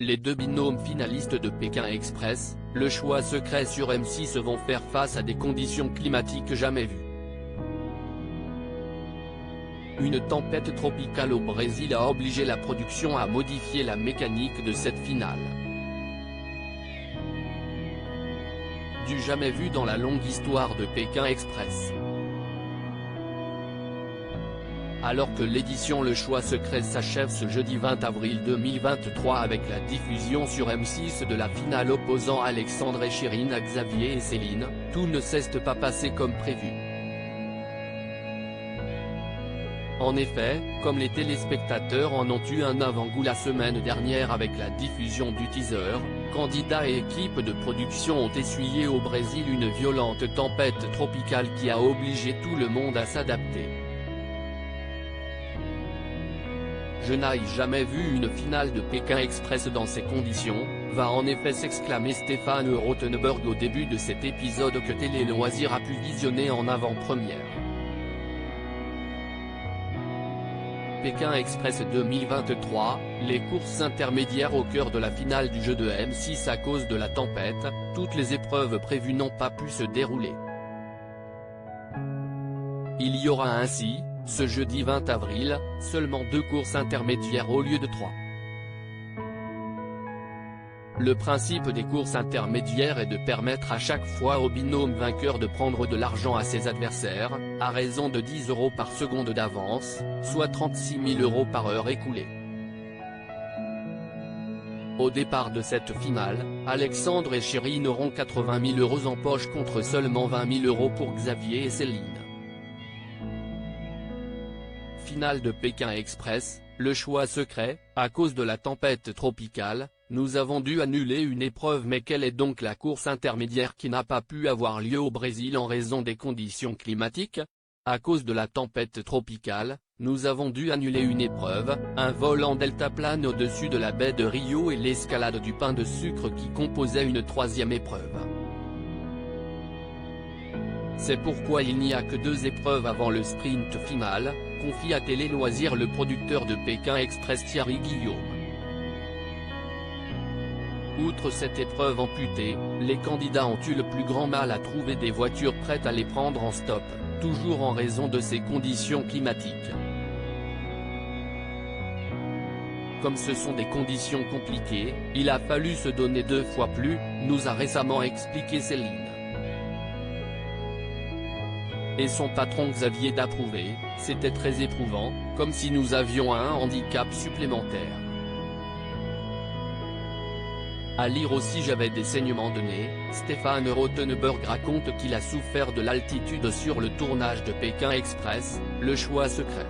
les deux binômes finalistes de Pékin Express, le choix secret sur M6 vont faire face à des conditions climatiques jamais vues. Une tempête tropicale au Brésil a obligé la production à modifier la mécanique de cette finale. Du jamais vu dans la longue histoire de Pékin Express. Alors que l'édition Le Choix Secret s'achève ce jeudi 20 avril 2023 avec la diffusion sur M6 de la finale opposant Alexandre et Chirine à Xavier et Céline, tout ne s'est pas passé comme prévu. En effet, comme les téléspectateurs en ont eu un avant-goût la semaine dernière avec la diffusion du teaser, candidats et équipes de production ont essuyé au Brésil une violente tempête tropicale qui a obligé tout le monde à s'adapter. Je n'ai jamais vu une finale de Pékin Express dans ces conditions, va en effet s'exclamer Stéphane Rothenberg au début de cet épisode que Télé Loisirs a pu visionner en avant-première. Pékin Express 2023, les courses intermédiaires au cœur de la finale du jeu de M6 à cause de la tempête, toutes les épreuves prévues n'ont pas pu se dérouler. Il y aura ainsi, ce jeudi 20 avril, seulement 2 courses intermédiaires au lieu de 3. Le principe des courses intermédiaires est de permettre à chaque fois au binôme vainqueur de prendre de l'argent à ses adversaires, à raison de 10 € par seconde d'avance, soit 36 000 € par heure écoulée. Au départ de cette finale, Alexandre et Chirine auront 80 000 € en poche contre seulement 20 000 € pour Xavier et Céline. Finale de Pékin Express, le choix secret, à cause de la tempête tropicale, nous avons dû annuler une épreuve. Mais quelle est donc la course intermédiaire qui n'a pas pu avoir lieu au Brésil en raison des conditions climatiques? À cause de la tempête tropicale, nous avons dû annuler une épreuve, un vol en deltaplane au-dessus de la baie de Rio et l'escalade du pain de sucre qui composait une 3e épreuve. C'est pourquoi il n'y a que 2 épreuves avant le sprint final, confie à Télé Loisirs le producteur de Pékin Express Thierry Guillaume. Outre cette épreuve amputée, les candidats ont eu le plus grand mal à trouver des voitures prêtes à les prendre en stop, toujours en raison de ces conditions climatiques. Comme ce sont des conditions compliquées, il a fallu se donner 2 fois plus, nous a récemment expliqué Céline. Et son patron Xavier d'approuver, c'était très éprouvant, comme si nous avions un handicap supplémentaire. À lire aussi j'avais des saignements de nez, Stéphane Rothenberg raconte qu'il a souffert de l'altitude sur le tournage de Pékin Express, le choix secret.